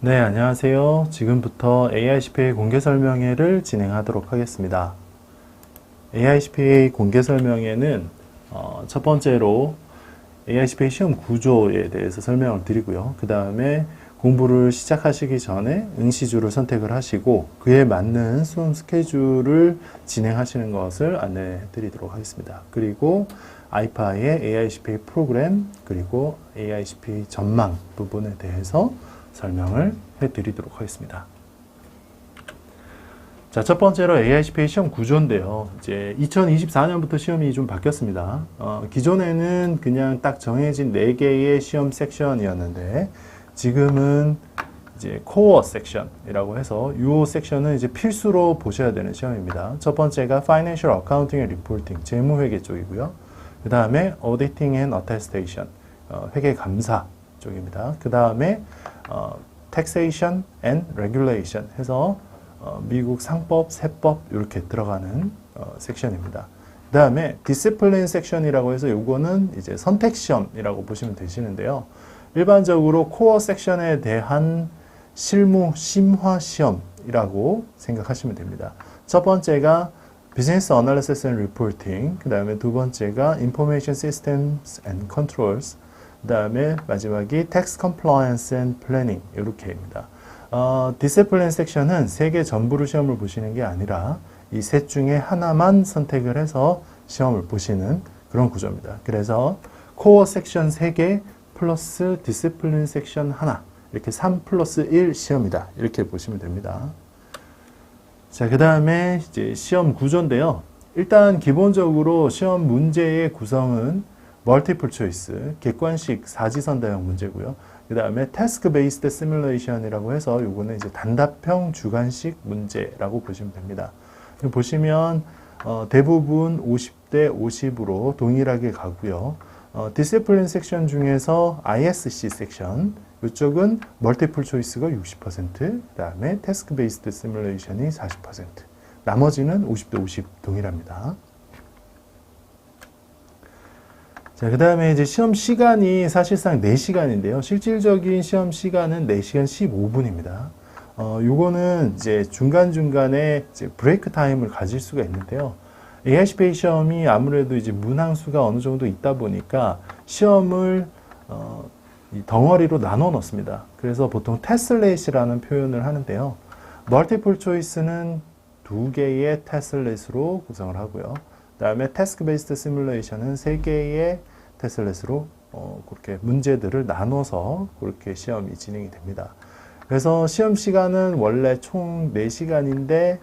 네, 안녕하세요. 지금부터 AICPA 공개 설명회를 진행하도록 하겠습니다. AICPA 공개 설명회는 첫 번째로 AICPA 시험 구조에 대해서 설명을 드리고요. 그 다음에 공부를 시작하시기 전에 응시주를 선택을 하시고 그에 맞는 수험 스케줄을 진행하시는 것을 안내해 드리도록 하겠습니다. 그리고 아이파의 AICPA 프로그램 그리고 AICPA 전망 부분에 대해서 설명을 해드리도록 하겠습니다. 자, 첫 번째로 AICPA 시험 구조인데요. 이제 2024년부터 시험이 좀 바뀌었습니다. 기존에는 그냥 딱 정해진 4개의 시험 섹션이었는데 지금은 이제 코어 섹션이라고 해서 이 섹션은 이제 필수로 보셔야 되는 시험입니다. 첫 번째가 Financial Accounting and Reporting, 재무회계 쪽이고요. 그 다음에 Auditing and Attestation, 회계 감사 쪽입니다. 그 다음에 Taxation and Regulation 해서 미국 상법, 세법 이렇게 들어가는 섹션입니다. 그 다음에 Discipline 섹션이라고 해서 요거는 이제 선택 시험이라고 보시면 되시는데요. 일반적으로 코어 섹션에 대한 실무 심화 시험이라고 생각하시면 됩니다. 첫 번째가 Business Analysis and Reporting, 그 다음에 두 번째가 Information Systems and Controls, 그 다음에 마지막이 Tax Compliance and Planning 이렇게입니다. 디시플린 섹션은 3개 전부를 시험을 보시는 게 아니라 이 셋 중에 하나만 선택을 해서 시험을 보시는 그런 구조입니다. 그래서 코어 섹션 3개 플러스 디시플린 섹션 하나 이렇게 3 플러스 1 시험이다. 이렇게 보시면 됩니다. 자, 그 다음에 이제 시험 구조인데요. 일단 기본적으로 시험 문제의 구성은 멀티플 초이스, 객관식 사지선다형 문제고요. 그 다음에 태스크 베이스드 시뮬레이션이라고 해서 요거는 이제 단답형 주관식 문제라고 보시면 됩니다. 보시면 대부분 50대 50으로 동일하게 가고요. 디시플린 섹션 중에서 ISC 섹션 이쪽은 멀티플 초이스가 60%, 그 다음에 태스크 베이스드 시뮬레이션이 40%, 나머지는 50대 50 동일합니다. 자, 그 다음에 이제 시험 시간이 사실상 4시간인데요. 실질적인 시험 시간은 4시간 15분입니다. 요거는 이제 중간중간에 이제 브레이크 타임을 가질 수가 있는데요. AICPA 시험이 아무래도 이제 문항수가 어느 정도 있다 보니까 시험을 이 덩어리로 나눠 놓습니다. 그래서 보통 테슬렛이라는 표현을 하는데요. 멀티플 초이스는 2개의 테슬렛으로 구성을 하고요. 그 다음에 태스크 베이스드 시뮬레이션은 3개의 테슬렛으로 그렇게 문제들을 나눠서 그렇게 시험이 진행이 됩니다. 그래서 시험 시간은 원래 총 4시간인데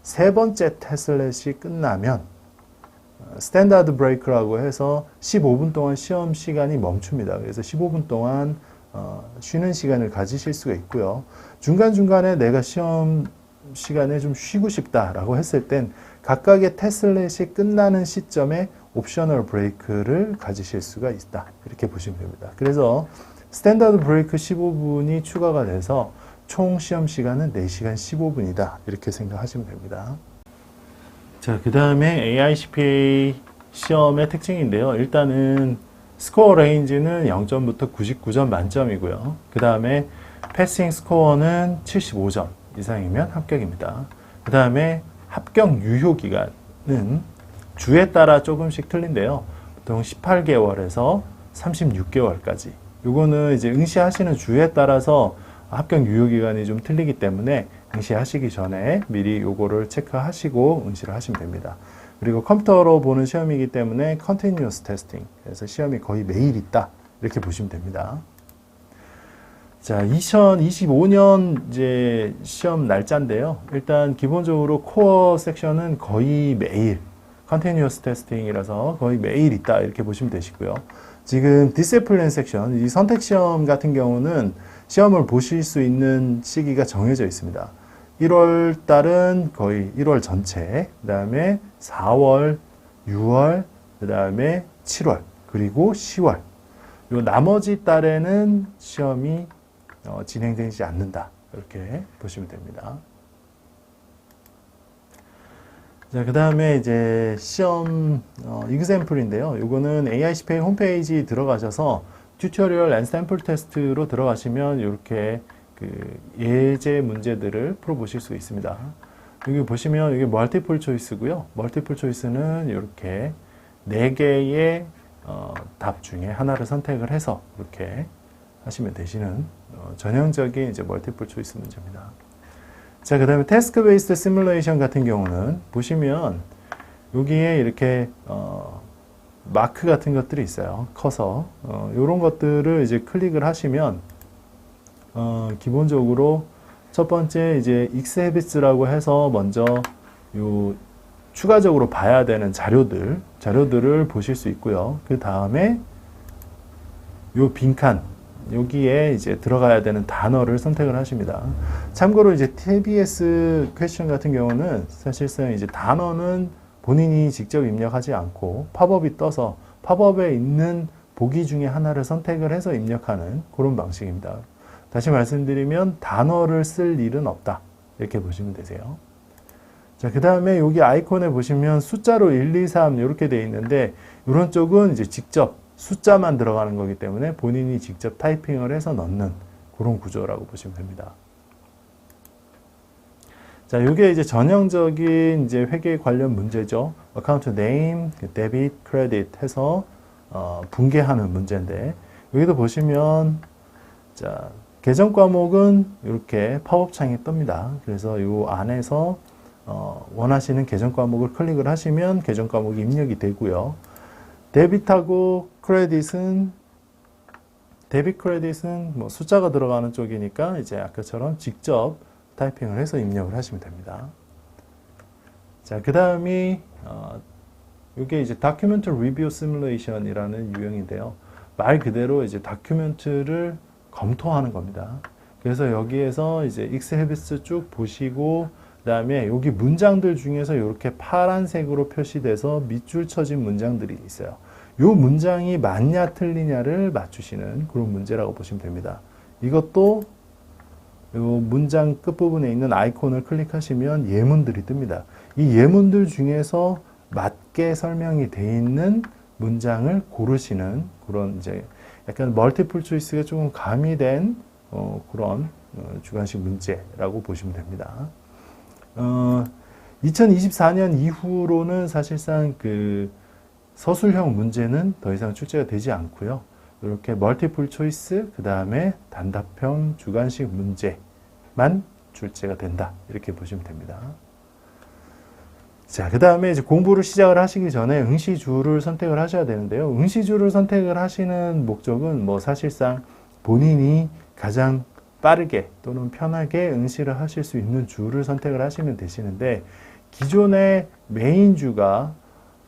세 번째 테슬렛이 끝나면 스탠다드 브레이크라고 해서 15분 동안 시험 시간이 멈춥니다. 그래서 15분 동안 쉬는 시간을 가지실 수가 있고요. 중간중간에 내가 시험 시간에 좀 쉬고 싶다라고 했을 땐 각각의 테슬렛이 끝나는 시점에 옵셔널 브레이크를 가지실 수가 있다. 이렇게 보시면 됩니다. 그래서 스탠다드 브레이크 15분이 추가가 돼서 총 시험 시간은 4시간 15분이다. 이렇게 생각하시면 됩니다. 자, 그 다음에 AICPA 시험의 특징인데요. 일단은 스코어 레인지는 0점부터 99점 만점이고요. 그 다음에 패싱 스코어는 75점 이상이면 합격입니다. 그 다음에 합격 유효 기간은 주에 따라 조금씩 틀린데요. 보통 18개월에서 36개월까지. 요거는 이제 응시하시는 주에 따라서 합격 유효 기간이 좀 틀리기 때문에 응시하시기 전에 미리 요거를 체크하시고 응시를 하시면 됩니다. 그리고 컴퓨터로 보는 시험이기 때문에 continuous testing. 그래서 시험이 거의 매일 있다. 이렇게 보시면 됩니다. 자, 2025년 이제 시험 날짜인데요. 일단 기본적으로 코어 섹션은 거의 매일 컨티뉴어스 테스팅이라서 거의 매일 있다 이렇게 보시면 되시고요. 지금 디시플린 섹션, 이 선택 시험 같은 경우는 시험을 보실 수 있는 시기가 정해져 있습니다. 1월 달은 거의 1월 전체, 그 다음에 4월, 6월, 그 다음에 7월, 그리고 10월. 요 나머지 달에는 시험이 진행되지 않는다. 이렇게 보시면 됩니다. 자, 그 다음에 이제 시험 example인데요. 요거는 AICPA 홈페이지 들어가셔서 튜토리얼 앤 샘플 테스트로 들어가시면 이렇게 그 예제 문제들을 풀어보실 수 있습니다. 여기 보시면 이게 멀티플 초이스고요. 멀티플 초이스는 이렇게 4개의 답 중에 하나를 선택을 해서 이렇게 하시면 되시는 전형적인 이제 멀티플 초이스 문제입니다. 자, 그 다음에 태스크 베이스드 시뮬레이션 같은 경우는 보시면 여기에 이렇게 마크 같은 것들이 있어요. 커서 이런 것들을 이제 클릭을 하시면 기본적으로 첫 번째 이제 X해비츠라고 해서 먼저 요 추가적으로 봐야 되는 자료들을 보실 수 있고요. 그 다음에 요 빈칸 여기에 이제 들어가야 되는 단어를 선택을 하십니다. 참고로 이제 TBS 퀘스천 같은 경우는 사실상 이제 단어는 본인이 직접 입력하지 않고 팝업이 떠서 팝업에 있는 보기 중에 하나를 선택을 해서 입력하는 그런 방식입니다. 다시 말씀드리면 단어를 쓸 일은 없다. 이렇게 보시면 되세요. 자, 그 다음에 여기 아이콘에 보시면 숫자로 1, 2, 3 이렇게 되어 있는데 이런 쪽은 이제 직접 숫자만 들어가는 거기 때문에 본인이 직접 타이핑을 해서 넣는 그런 구조라고 보시면 됩니다. 자, 이게 이제 전형적인 이제 회계 관련 문제죠. 어카운트 네임, 데빗, 크레딧 해서 분개하는 문제인데 여기도 보시면 자, 계정 과목은 이렇게 팝업 창이 뜹니다. 그래서 이 안에서 원하시는 계정 과목을 클릭을 하시면 계정 과목이 입력이 되고요. 데빗하고 크레딧은 데빗 크레딧은 뭐 숫자가 들어가는 쪽이니까 이제 아까처럼 직접 타이핑을 해서 입력을 하시면 됩니다. 자, 그 다음이 이게 이제 다큐멘트 리뷰 시뮬레이션이라는 유형인데요. 말 그대로 이제 다큐멘트를 검토하는 겁니다. 그래서 여기에서 이제 X해비츠 쭉 보시고 그다음에 여기 문장들 중에서 이렇게 파란색으로 표시돼서 밑줄 쳐진 문장들이 있어요. 이 문장이 맞냐 틀리냐를 맞추시는 그런 문제라고 보시면 됩니다. 이것도 이 문장 끝부분에 있는 아이콘을 클릭하시면 예문들이 뜹니다. 이 예문들 중에서 맞게 설명이 되어 있는 문장을 고르시는 그런 이제 약간 멀티플 초이스가 조금 가미된 그런 주관식 문제라고 보시면 됩니다. 2024년 이후로는 사실상 그 서술형 문제는 더 이상 출제가 되지 않고요. 이렇게 멀티플 초이스, 그 다음에 단답형 주관식 문제만 출제가 된다. 이렇게 보시면 됩니다. 자, 그 다음에 이제 공부를 시작을 하시기 전에 응시주를 선택을 하셔야 되는데요. 응시주를 선택을 하시는 목적은 뭐 사실상 본인이 가장 빠르게 또는 편하게 응시를 하실 수 있는 주를 선택을 하시면 되시는데 기존의 메인주가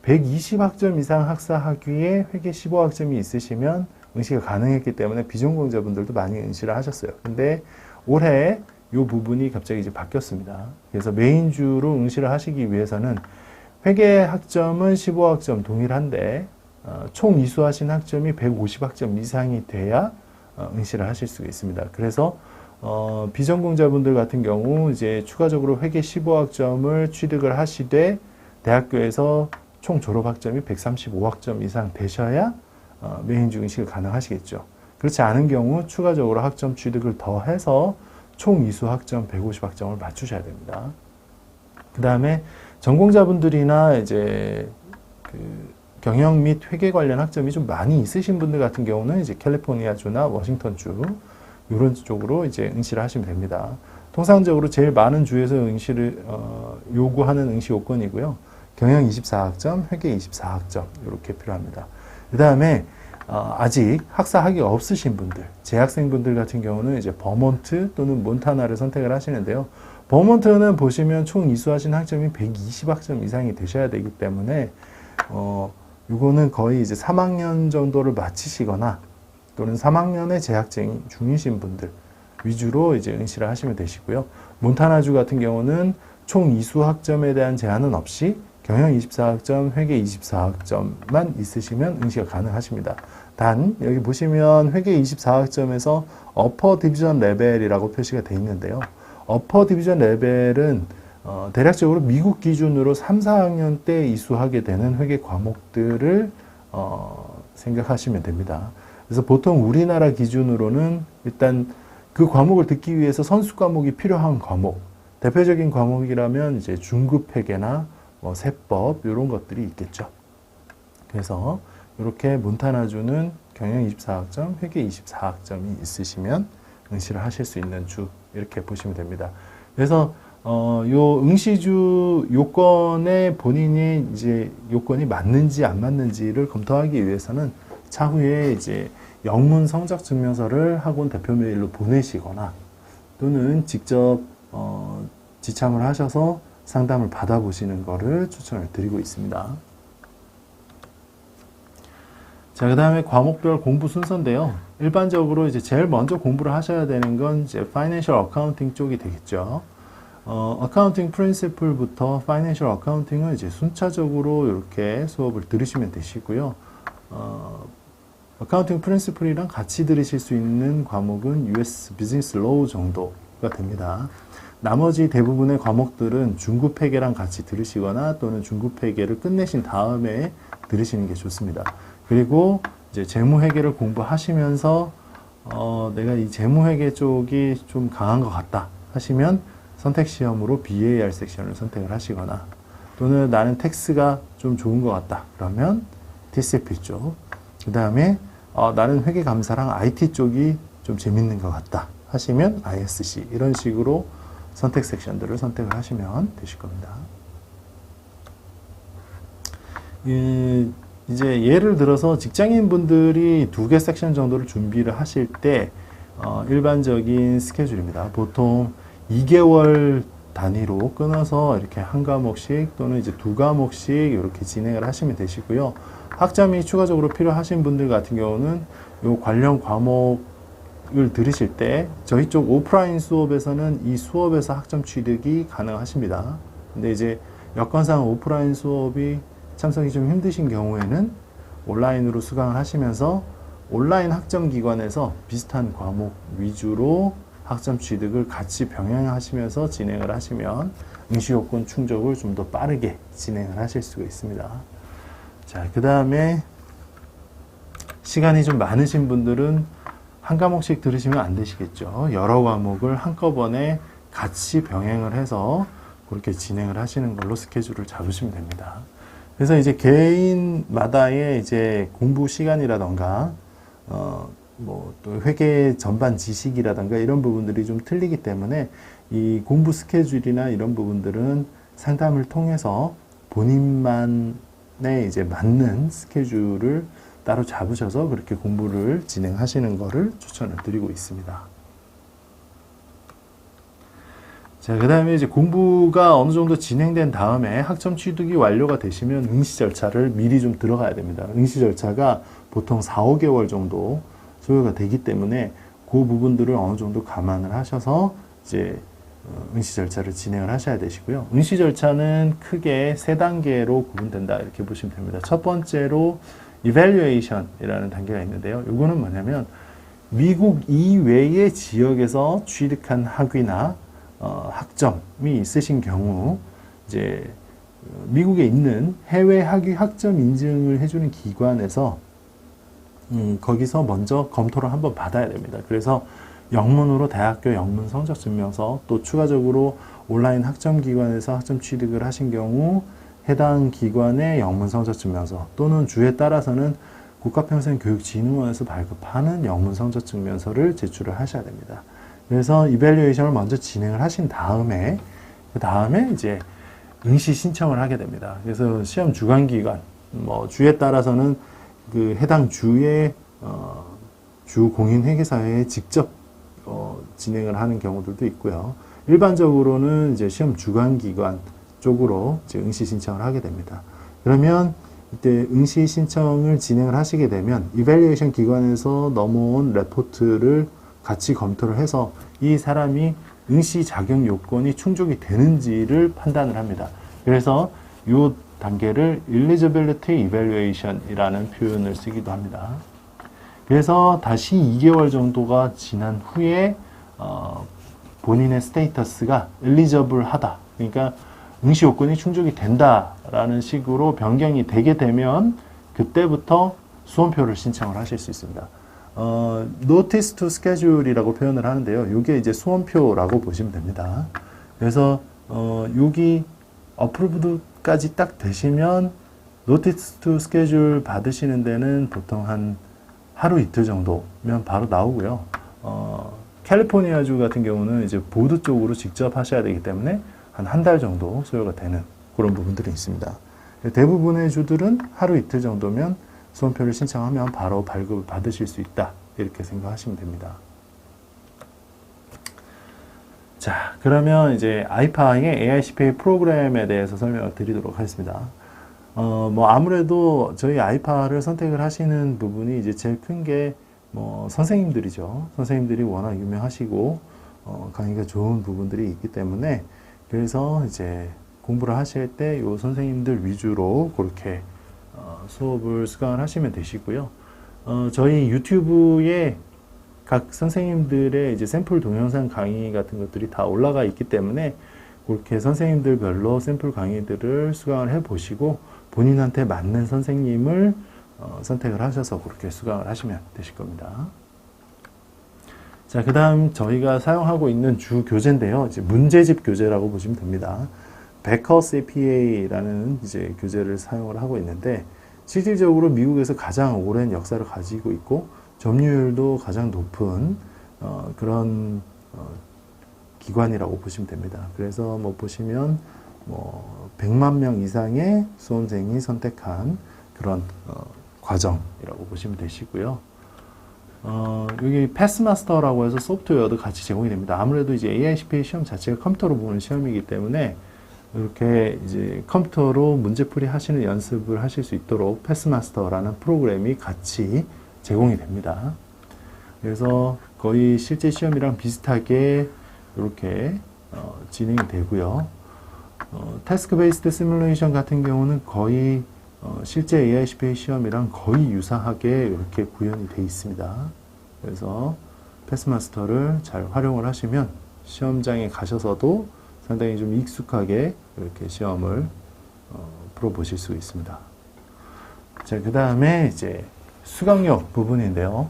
120학점 이상 학사 학위에 회계 15학점이 있으시면 응시가 가능했기 때문에 비전공자분들도 많이 응시를 하셨어요. 근데 올해 이 부분이 갑자기 이제 바뀌었습니다. 그래서 메인주로 응시를 하시기 위해서는 회계 학점은 15학점 동일한데 총 이수하신 학점이 150학점 이상이 돼야 응시를 하실 수가 있습니다. 그래서 비전공자분들 같은 경우 이제 추가적으로 회계 15학점을 취득을 하시되 대학교에서 총 졸업학점이 135학점 이상 되셔야 메인주 응시가 가능하시겠죠. 그렇지 않은 경우 추가적으로 학점 취득을 더해서 총 이수 학점 150학점을 맞추셔야 됩니다. 그 다음에 전공자분들이나 이제 그 경영 및 회계 관련 학점이 좀 많이 있으신 분들 같은 경우는 이제 캘리포니아주나 워싱턴주 이런 쪽으로 이제 응시를 하시면 됩니다. 통상적으로 제일 많은 주에서 응시를 요구하는 응시 요건이고요. 경영 24학점, 회계 24학점 이렇게 필요합니다. 그 다음에 아직 학사 학위가 없으신 분들, 재학생분들 같은 경우는 이제 버몬트 또는 몬타나를 선택을 하시는데요. 버몬트는 보시면 총 이수하신 학점이 120학점 이상이 되셔야 되기 때문에 이거는 거의 이제 3학년 정도를 마치시거나 또는 3학년의 재학생 중이신 분들 위주로 이제 응시를 하시면 되시고요. 몬타나주 같은 경우는 총 이수 학점에 대한 제한은 없이 경영 24학점, 회계 24학점만 있으시면 응시가 가능하십니다. 단 여기 보시면 회계 24학점에서 어퍼 디비전 레벨이라고 표시가 되어 있는데요. 어퍼 디비전 레벨은 대략적으로 미국 기준으로 3, 4학년 때 이수하게 되는 회계 과목들을 생각하시면 됩니다. 그래서 보통 우리나라 기준으로는 일단 그 과목을 듣기 위해서 선수 과목이 필요한 과목, 대표적인 과목이라면 이제 중급회계나 뭐 세법 이런 것들이 있겠죠. 그래서 이렇게 몬타나주는 경영 24학점, 회계 24학점이 있으시면 응시를 하실 수 있는 주 이렇게 보시면 됩니다. 그래서 요 응시주 요건에 본인이 이제 요건이 맞는지 안 맞는지를 검토하기 위해서는 차후에 이제 영문 성적 증명서를 학원 대표 메일로 보내시거나 또는 직접 지참을 하셔서 상담을 받아보시는 것을 추천을 드리고 있습니다. 자, 그 다음에 과목별 공부 순서인데요. 일반적으로 이제 제일 먼저 공부를 하셔야 되는 건 이제 Financial Accounting 쪽이 되겠죠. 어카운팅 프린시플부터 파이낸셜 어카운팅을 이제 순차적으로 이렇게 수업을 들으시면 되시고요. 어카운팅 프린시플이랑 같이 들으실 수 있는 과목은 US 비즈니스 로우 정도가 됩니다. 나머지 대부분의 과목들은 중급 회계랑 같이 들으시거나 또는 중급 회계를 끝내신 다음에 들으시는 게 좋습니다. 그리고 이제 재무회계를 공부하시면서 내가 이 재무회계 쪽이 좀 강한 것 같다 하시면 선택시험으로 BAR 섹션을 선택을 하시거나 또는 나는 텍스가 좀 좋은 것 같다 그러면 TCFP 쪽, 그 다음에 나는 회계감사랑 IT 쪽이 좀 재밌는 것 같다 하시면 ISC, 이런 식으로 선택 섹션들을 선택을 하시면 되실 겁니다. 이제 예를 들어서 직장인분들이 2개 섹션 정도를 준비를 하실 때 일반적인 스케줄입니다. 보통 2개월 단위로 끊어서 이렇게 한 과목씩 또는 이제 2과목씩 이렇게 진행을 하시면 되시고요. 학점이 추가적으로 필요하신 분들 같은 경우는 이 관련 과목을 들으실 때 저희 쪽 오프라인 수업에서는 이 수업에서 학점 취득이 가능하십니다. 근데 이제 여건상 오프라인 수업이 참석이 좀 힘드신 경우에는 온라인으로 수강을 하시면서 온라인 학점기관에서 비슷한 과목 위주로 학점 취득을 같이 병행하시면서 진행을 하시면 응시요건 충족을 좀 더 빠르게 진행을 하실 수가 있습니다. 자, 그 다음에 시간이 좀 많으신 분들은 한 과목씩 들으시면 안 되시겠죠. 여러 과목을 한꺼번에 같이 병행을 해서 그렇게 진행을 하시는 걸로 스케줄을 잡으시면 됩니다. 그래서 이제 개인마다의 이제 공부 시간이라던가 뭐 또 회계 전반 지식이라든가 이런 부분들이 좀 틀리기 때문에 이 공부 스케줄이나 이런 부분들은 상담을 통해서 본인만의 이제 맞는 스케줄을 따로 잡으셔서 그렇게 공부를 진행하시는 것을 추천을 드리고 있습니다. 자, 그 다음에 이제 공부가 어느 정도 진행된 다음에 학점 취득이 완료가 되시면 응시 절차를 미리 좀 들어가야 됩니다. 응시 절차가 보통 4, 5개월 정도 소요가 되기 때문에 그 부분들을 어느 정도 감안을 하셔서 이제 응시 절차를 진행을 하셔야 되시고요. 응시 절차는 크게 3단계로 구분된다 이렇게 보시면 됩니다. 첫 번째로 evaluation이라는 단계가 있는데요. 이거는 뭐냐면 미국 이외의 지역에서 취득한 학위나 학점이 있으신 경우 이제 미국에 있는 해외 학위 학점 인증을 해주는 기관에서 거기서 먼저 검토를 한번 받아야 됩니다. 그래서 영문으로 대학교 영문 성적 증명서, 또 추가적으로 온라인 학점 기관에서 학점 취득을 하신 경우 해당 기관의 영문 성적 증명서, 또는 주에 따라서는 국가평생교육진흥원에서 발급하는 영문 성적 증명서를 제출을 하셔야 됩니다. 그래서 이밸류에이션을 먼저 진행을 하신 다음에 그 다음에 이제 응시 신청을 하게 됩니다. 그래서 시험 주관 기관, 뭐 주에 따라서는 그 해당 주의 주 공인회계사에 직접 진행을 하는 경우들도 있고요. 일반적으로는 이제 시험 주관 기관 쪽으로 이제 응시 신청을 하게 됩니다. 그러면 이때 응시 신청을 진행을 하시게 되면 이밸류에이션 기관에서 넘어온 레포트를 같이 검토를 해서 이 사람이 응시 자격 요건이 충족이 되는지를 판단을 합니다. 그래서 이 단계를 Eligibility Evaluation이라는 표현을 쓰기도 합니다. 그래서 다시 2개월 정도가 지난 후에 본인의 스테이터스가 엘리저블하다, 그러니까 응시 요건이 충족이 된다라는 식으로 변경이 되게 되면 그때부터 수험표를 신청을 하실 수 있습니다. notice to schedule이라고 표현을 하는데요. 이게 이제 수험표라고 보시면 됩니다. 그래서 여기 approved까지 딱 되시면 notice to schedule 받으시는 데는 보통 한 하루 이틀 정도면 바로 나오고요. 캘리포니아주 같은 경우는 이제 보드 쪽으로 직접 하셔야 되기 때문에 한 달 정도 소요가 되는 그런 부분들이 있습니다. 대부분의 주들은 하루 이틀 정도면 수험표를 신청하면 바로 발급을 받으실 수 있다. 이렇게 생각하시면 됩니다. 자, 그러면 이제 아이파의 AICPA 프로그램에 대해서 설명을 드리도록 하겠습니다. 아무래도 저희 아이파를 선택을 하시는 부분이 이제 제일 큰 게 선생님들이죠. 선생님들이 워낙 유명하시고, 강의가 좋은 부분들이 있기 때문에, 그래서 이제 공부를 하실 때 요 선생님들 위주로 그렇게 수업을 수강을 하시면 되시고요. 저희 유튜브에 각 선생님들의 이제 샘플 동영상 강의 같은 것들이 다 올라가 있기 때문에 그렇게 선생님들별로 샘플 강의들을 수강을 해 보시고 본인한테 맞는 선생님을 선택을 하셔서 그렇게 수강을 하시면 되실 겁니다. 자, 그 다음 저희가 사용하고 있는 주 교재인데요. 이제 문제집 교재라고 보시면 됩니다. 베커스 APA라는 이제 교재를 사용을 하고 있는데 실질적으로 미국에서 가장 오랜 역사를 가지고 있고 점유율도 가장 높은 그런 기관이라고 보시면 됩니다. 그래서 보시면 100만 명 이상의 수험생이 선택한 그런 과정이라고 보시면 되시고요. 여기 패스마스터라고 해서 소프트웨어도 같이 제공이 됩니다. 아무래도 이제 AICPA 시험 자체가 컴퓨터로 보는 시험이기 때문에 이렇게 이제 컴퓨터로 문제풀이 하시는 연습을 하실 수 있도록 패스마스터라는 프로그램이 같이 제공이 됩니다. 그래서 거의 실제 시험이랑 비슷하게 이렇게 진행이 되고요. 태스크 베이스드 시뮬레이션 같은 경우는 거의 실제 AICPA 시험이랑 거의 유사하게 이렇게 구현이 되어 있습니다. 그래서 패스마스터를 잘 활용을 하시면 시험장에 가셔서도 상당히 좀 익숙하게 이렇게 시험을 풀어보실 수 있습니다. 자, 그 다음에 이제 수강료 부분인데요.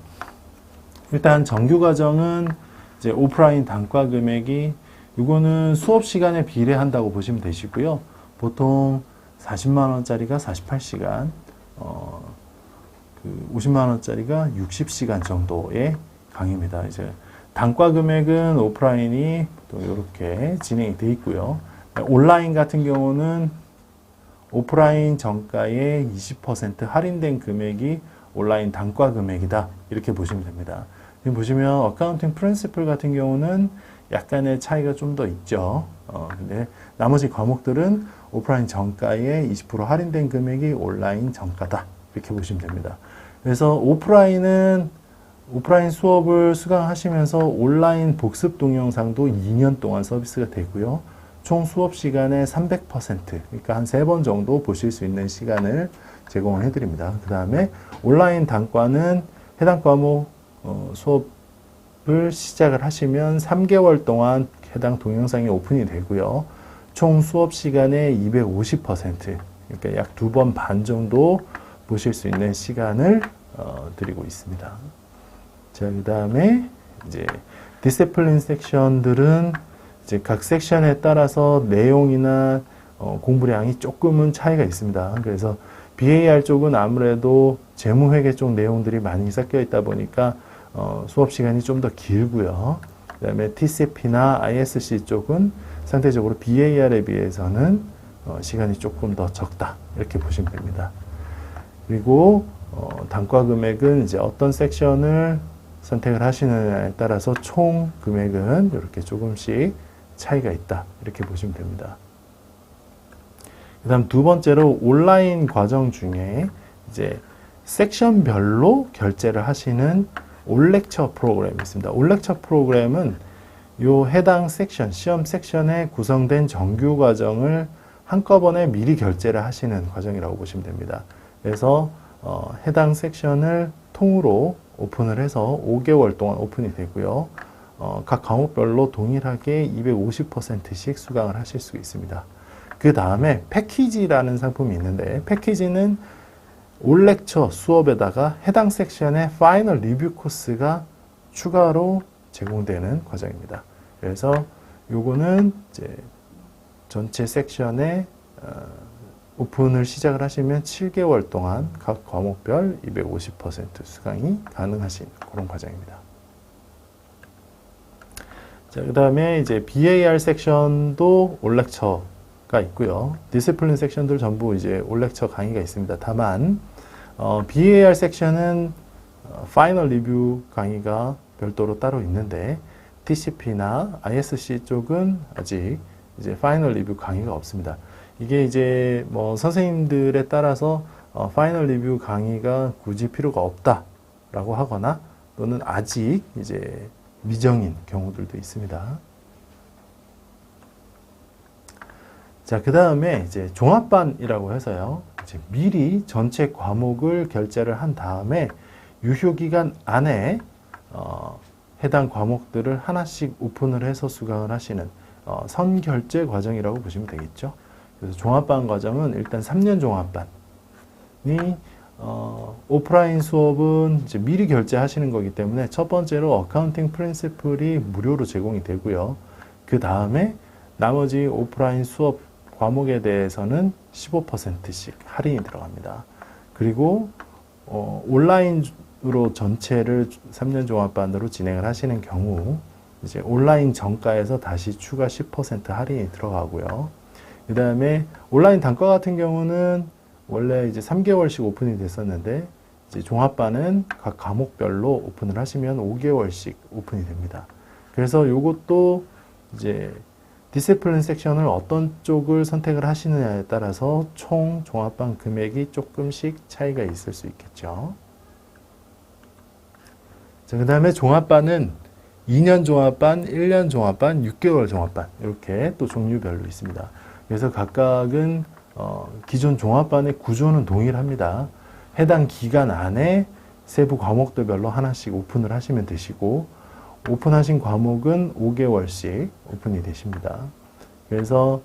일단 정규 과정은 이제 오프라인 단과 금액이 이거는 수업 시간에 비례한다고 보시면 되시고요. 보통 40만 원짜리가 48시간, 50만 원짜리가 60시간 정도의 강의입니다. 이제 단과 금액은 오프라인이 또 이렇게 진행이 되어 있고요. 온라인 같은 경우는 오프라인 정가의 20% 할인된 금액이 온라인 단과 금액이다. 이렇게 보시면 됩니다. 지금 보시면 어카운팅 프린시플 같은 경우는 약간의 차이가 좀 더 있죠. 근데 나머지 과목들은 오프라인 정가의 20% 할인된 금액이 온라인 정가다. 이렇게 보시면 됩니다. 그래서 오프라인 수업을 수강하시면서 온라인 복습 동영상도 2년 동안 서비스가 되고요. 총 수업 시간의 300%, 그러니까 한 3번 정도 보실 수 있는 시간을 제공을 해드립니다. 그 다음에 온라인 단과는 해당 과목 수업을 시작을 하시면 3개월 동안 해당 동영상이 오픈이 되고요. 총 수업 시간의 250%, 그러니까 약 2번 반 정도 보실 수 있는 시간을 드리고 있습니다. 자, 그 다음에 이제 디시플린 섹션들은 이제 각 섹션에 따라서 내용이나 공부량이 조금은 차이가 있습니다. 그래서 BAR 쪽은 아무래도 재무회계 쪽 내용들이 많이 섞여 있다 보니까 수업 시간이 좀 더 길고요. 그 다음에 TCP나 ISC 쪽은 상대적으로 BAR에 비해서는 시간이 조금 더 적다. 이렇게 보시면 됩니다. 그리고 단과 금액은 이제 어떤 섹션을 선택을 하시느냐에 따라서 총 금액은 이렇게 조금씩 차이가 있다. 이렇게 보시면 됩니다. 그 다음 두 번째로 온라인 과정 중에 이제 섹션별로 결제를 하시는 올렉처 프로그램이 있습니다. 올렉처 프로그램은 요 해당 섹션, 시험 섹션에 구성된 정규 과정을 한꺼번에 미리 결제를 하시는 과정이라고 보시면 됩니다. 그래서 해당 섹션을 통으로 오픈을 해서 5개월 동안 오픈이 되고요. 각 과목별로 동일하게 250%씩 수강을 하실 수 있습니다. 그 다음에 패키지라는 상품이 있는데 패키지는 올 렉처 수업에다가 해당 섹션의 파이널 리뷰 코스가 추가로 제공되는 과정입니다. 그래서 요거는 이제 전체 섹션에 오픈을 시작을 하시면 7개월 동안 각 과목별 250% 수강이 가능하신 그런 과정입니다. 자, 그 다음에 이제 BAR 섹션도 올 렉처가 있고요. 디시플린 섹션들 전부 이제 올 렉처 강의가 있습니다. 다만 BAR 섹션은 파이널 리뷰 강의가 별도로 따로 있는데 TCP나 ISC 쪽은 아직 이제 파이널 리뷰 강의가 없습니다. 이게 이제 뭐 선생님들에 따라서 파이널 리뷰 강의가 굳이 필요가 없다라고 하거나 또는 아직 이제 미정인 경우들도 있습니다. 자, 그 다음에 이제 종합반이라고 해서요. 이제 미리 전체 과목을 결제를 한 다음에 유효 기간 안에 해당 과목들을 하나씩 오픈을 해서 수강을 하시는 선결제 과정이라고 보시면 되겠죠. 그래서 종합반 과정은 일단 3년 종합반이 오프라인 수업은 이제 미리 결제하시는 거기 때문에 첫 번째로 어카운팅 프린시플이 무료로 제공이 되고요. 그 다음에 나머지 오프라인 수업 과목에 대해서는 15%씩 할인이 들어갑니다. 그리고 온라인으로 전체를 3년 종합반으로 진행을 하시는 경우 이제 온라인 정가에서 다시 추가 10% 할인이 들어가고요. 그 다음에 온라인 단과 같은 경우는 원래 이제 3개월씩 오픈이 됐었는데 이제 종합반은 각 과목별로 오픈을 하시면 5개월씩 오픈이 됩니다. 그래서 이것도 이제 디시플린 섹션을 어떤 쪽을 선택을 하시느냐에 따라서 총 종합반 금액이 조금씩 차이가 있을 수 있겠죠. 자, 그 다음에 종합반은 2년 종합반, 1년 종합반, 6개월 종합반 이렇게 또 종류별로 있습니다. 그래서 각각은 기존 종합반의 구조는 동일합니다. 해당 기간 안에 세부 과목들별로 하나씩 오픈을 하시면 되시고 오픈하신 과목은 5개월씩 오픈이 되십니다. 그래서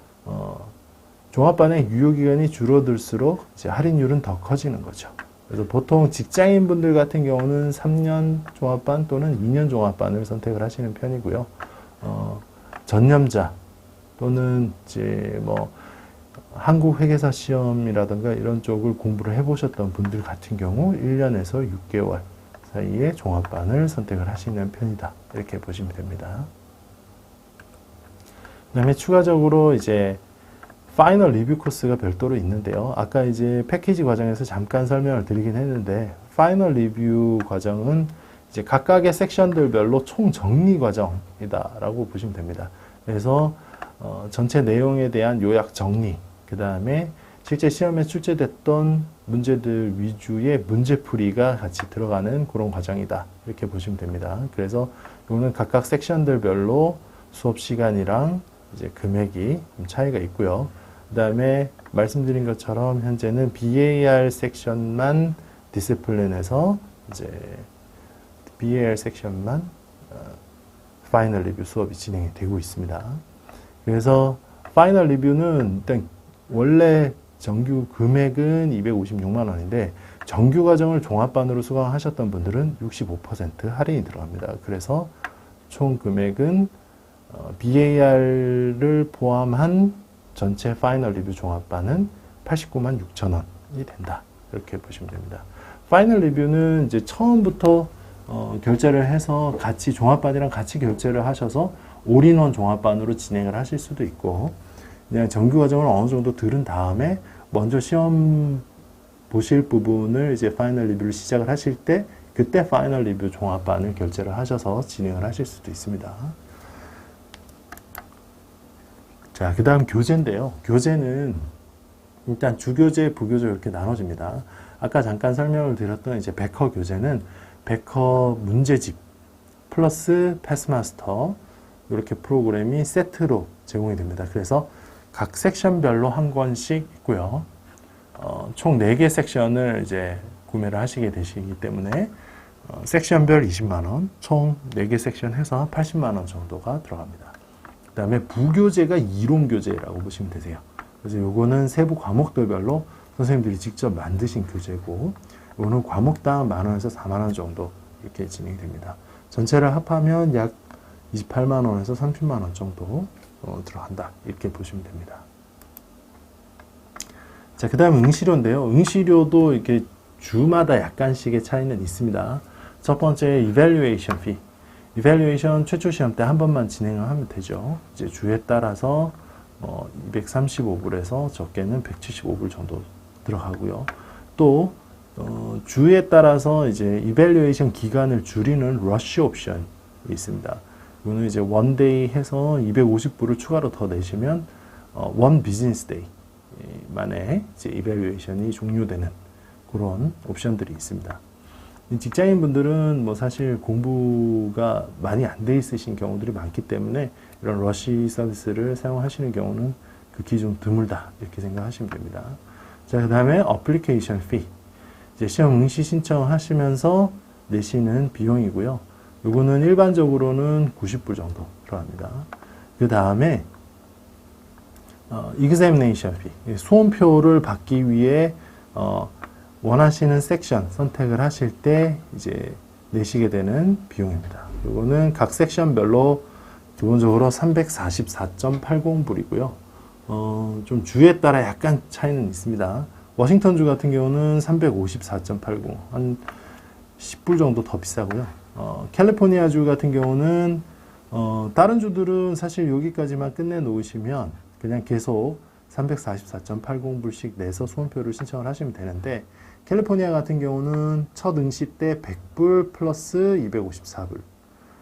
종합반의 유효기간이 줄어들수록 이제 할인율은 더 커지는 거죠. 그래서 보통 직장인분들 같은 경우는 3년 종합반 또는 2년 종합반을 선택을 하시는 편이고요. 전념자 또는 이제 뭐 한국 회계사 시험이라든가 이런 쪽을 공부를 해보셨던 분들 같은 경우 1년에서 6개월 사이에 종합반을 선택을 하시는 편이다. 이렇게 보시면 됩니다. 그 다음에 추가적으로 이제 파이널 리뷰 코스가 별도로 있는데요. 아까 이제 패키지 과정에서 잠깐 설명을 드리긴 했는데 파이널 리뷰 과정은 이제 각각의 섹션들별로 총 정리 과정이다라고 보시면 됩니다. 그래서 전체 내용에 대한 요약 정리, 그 다음에 실제 시험에 출제됐던 문제들 위주의 문제풀이가 같이 들어가는 그런 과정이다. 이렇게 보시면 됩니다. 그래서 이거는 각각 섹션들별로 수업 시간이랑 이제 금액이 좀 차이가 있고요. 그 다음에 말씀드린 것처럼 현재는 BAR 섹션만 디시플린에서 이제 BAR 섹션만 파이널 리뷰 수업이 진행이 되고 있습니다. 그래서 파이널 리뷰는 일단 원래 정규 금액은 256만 원인데 정규 과정을 종합반으로 수강하셨던 분들은 65% 할인이 들어갑니다. 그래서 총 금액은 BAR을 포함한 전체 파이널 리뷰 종합반은 89만 6천 원이 된다. 이렇게 보시면 됩니다. 파이널 리뷰는 이제 처음부터 결제를 해서 같이 종합반이랑 같이 결제를 하셔서 올인원 종합반으로 진행을 하실 수도 있고 그냥 정규 과정을 어느 정도 들은 다음에 먼저 시험 보실 부분을 이제 파이널 리뷰를 시작을 하실 때 그때 파이널 리뷰 종합반을 결제를 하셔서 진행을 하실 수도 있습니다. 자, 그 다음 교재인데요. 교재는 일단 주교재, 부교재 이렇게 나눠집니다. 아까 잠깐 설명을 드렸던 이제 베커 교재는 베커 문제집 플러스 패스마스터 이렇게 프로그램이 세트로 제공이 됩니다. 그래서 각 섹션별로 한 권씩 있고요. 총 4개 섹션을 이제 구매를 하시게 되시기 때문에 섹션별 20만원, 총 4개 섹션 해서 80만원 정도가 들어갑니다. 그 다음에 부교재가 이론교재라고 보시면 되세요. 그래서 요거는 세부 과목들별로 선생님들이 직접 만드신 교재고, 이거는 과목당 10,000원에서 40,000원 정도 이렇게 진행됩니다. 전체를 합하면 약 280,000원에서 300,000원 정도 들어간다, 이렇게 보시면 됩니다. 자, 그 다음 응시료인데요. 응시료도 이렇게 주마다 약간씩의 차이는 있습니다. 첫 번째, evaluation fee. evaluation 최초 시험 때 한 번만 진행을 하면 되죠. 이제 주에 따라서 235불에서 적게는 175불 정도 들어가고요. 또 주에 따라서 이제 evaluation 기간을 줄이는 rush 옵션이 있습니다. 이거는 이제 원데이 해서 250불을 추가로 더 내시면 원 비즈니스 데이 만에 이제 evaluation이 종료되는 그런 옵션들이 있습니다. 직장인분들은 뭐 사실 공부가 많이 안 돼 있으신 경우들이 많기 때문에 이런 러시 서비스를 사용하시는 경우는 극히 좀 드물다, 이렇게 생각하시면 됩니다. 자, 그 다음에 application fee. 이제 시험 응시 신청하시면서 내시는 비용이고요. 요거는 일반적으로는 90불 정도 들어갑니다. 그 다음에 examination fee. 수험표를 받기 위해 원하시는 섹션 선택을 하실 때 이제 내시게 되는 비용입니다. 요거는 각 섹션별로 기본적으로 344.80불이고요. 좀 주에 따라 약간 차이는 있습니다. 워싱턴주 같은 경우는 354.80, 한 10불 정도 더 비싸고요. 캘리포니아주 같은 경우는 다른 주들은 사실 여기까지만 끝내 놓으시면 그냥 계속 344.80불씩 내서 수험표를 신청을 하시면 되는데, 캘리포니아 같은 경우는 첫 응시 때 100불 플러스 254불,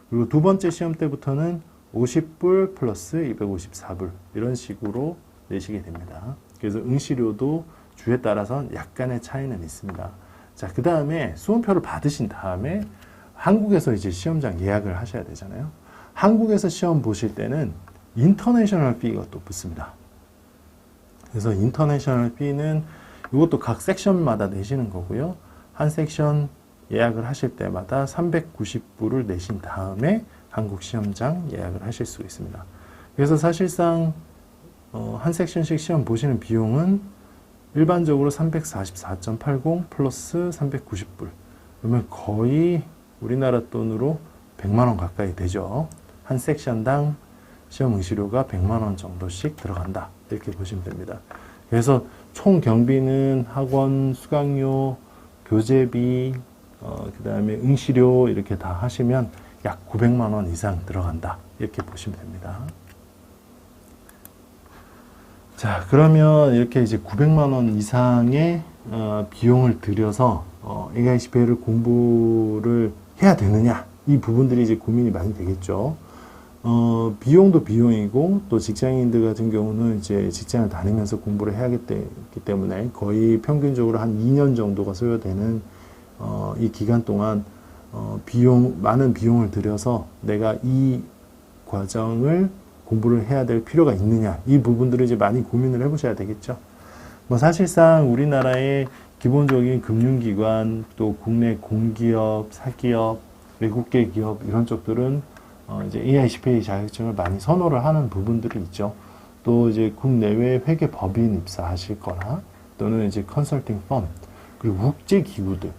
그리고 두 번째 시험 때부터는 50불 플러스 254불, 이런 식으로 내시게 됩니다. 그래서 응시료도 주에 따라서 약간의 차이는 있습니다. 자, 그 다음에 수험표를 받으신 다음에 한국에서 이제 시험장 예약을 하셔야 되잖아요. 한국에서 시험 보실 때는 인터내셔널 피가 또 붙습니다. 그래서 인터내셔널 피는 이것도 각 섹션마다 내시는 거고요. 한 섹션 예약을 하실 때마다 390불을 내신 다음에 한국 시험장 예약을 하실 수 있습니다. 그래서 사실상 한 섹션씩 시험 보시는 비용은 일반적으로 344.80 플러스 390불, 그러면 거의 우리나라 돈으로 100만원 가까이 되죠. 한 섹션당 시험 응시료가 100만원 정도씩 들어간다, 이렇게 보시면 됩니다. 그래서 총 경비는 학원 수강료, 교재비, 그 다음에 응시료 이렇게 다 하시면 약 900만원 이상 들어간다, 이렇게 보시면 됩니다. 자, 그러면 이렇게 이제 900만원 이상의 비용을 들여서 AICPA를 공부를 해야 되느냐, 이 부분들이 이제 고민이 많이 되겠죠. 비용도 비용이고, 또 직장인들 같은 경우는 이제 직장을 다니면서 공부를 해야겠기 때문에 거의 평균적으로 한 2년 정도가 소요되는 이 기간 동안 많은 비용을 들여서 내가 이 과정을 공부를 해야 될 필요가 있느냐, 이 부분들을 이제 많이 고민을 해보셔야 되겠죠. 뭐 사실상 우리나라의 기본적인 금융기관, 또 국내 공기업, 사기업, 외국계 기업 이런 쪽들은 이제 AICPA 자격증을 많이 선호를 하는 부분들이 있죠. 또 이제 국내외 회계 법인 입사하실 거나, 또는 이제 컨설팅 펌, 그리고 국제 기구들,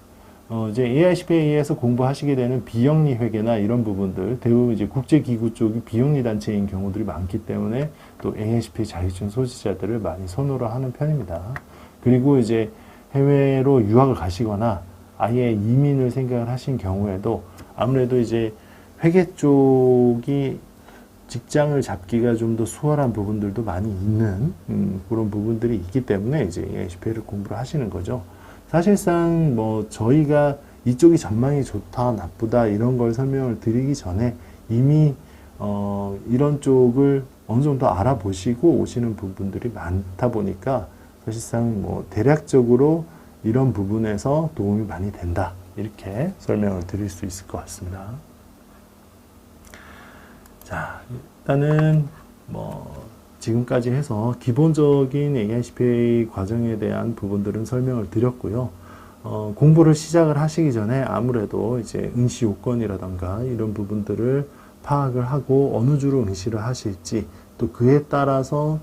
이제 AICPA에서 공부하시게 되는 비영리 회계나 이런 부분들, 대부분 이제 국제 기구 쪽이 비영리 단체인 경우들이 많기 때문에 또 AICPA 자격증 소지자들을 많이 선호를 하는 편입니다. 그리고 이제 해외로 유학을 가시거나 아예 이민을 생각을 하신 경우에도 아무래도 이제 회계 쪽이 직장을 잡기가 좀 더 수월한 부분들도 많이 있는 그런 부분들이 있기 때문에 이제 AICPA를 공부를 하시는 거죠. 사실상 뭐 저희가 이쪽이 전망이 좋다, 나쁘다 이런 걸 설명을 드리기 전에 이미 이런 쪽을 어느 정도 알아보시고 오시는 부분들이 많다 보니까 사실상 뭐 대략적으로 이런 부분에서 도움이 많이 된다, 이렇게 설명을 드릴 수 있을 것 같습니다. 자, 일단은 뭐 지금까지 해서 기본적인 AICPA 과정에 대한 부분들은 설명을 드렸고요. 공부를 시작을 하시기 전에 아무래도 이제 응시 요건이라던가 이런 부분들을 파악을 하고 어느 주로 응시를 하실지, 또 그에 따라서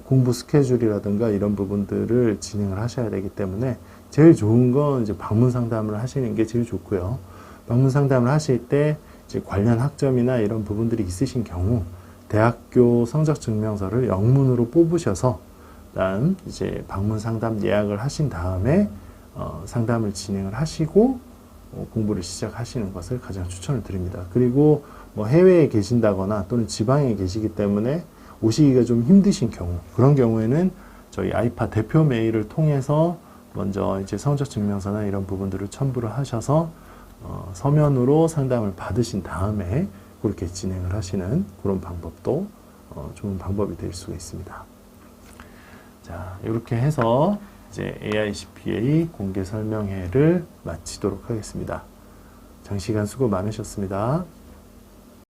공부 스케줄이라든가 이런 부분들을 진행을 하셔야 되기 때문에 제일 좋은 건 이제 방문 상담을 하시는 게 제일 좋고요. 방문 상담을 하실 때 이제 관련 학점이나 이런 부분들이 있으신 경우 대학교 성적 증명서를 영문으로 뽑으셔서 그다음 이제 방문 상담 예약을 하신 다음에 상담을 진행을 하시고 공부를 시작하시는 것을 가장 추천을 드립니다. 그리고 뭐 해외에 계신다거나 또는 지방에 계시기 때문에 오시기가 좀 힘드신 경우, 그런 경우에는 저희 아이파 대표 메일을 통해서 먼저 이제 성적 증명서나 이런 부분들을 첨부를 하셔서 서면으로 상담을 받으신 다음에 그렇게 진행을 하시는 그런 방법도 좋은 방법이 될 수가 있습니다. 자, 이렇게 해서 이제 AICPA 공개 설명회를 마치도록 하겠습니다. 장시간 수고 많으셨습니다.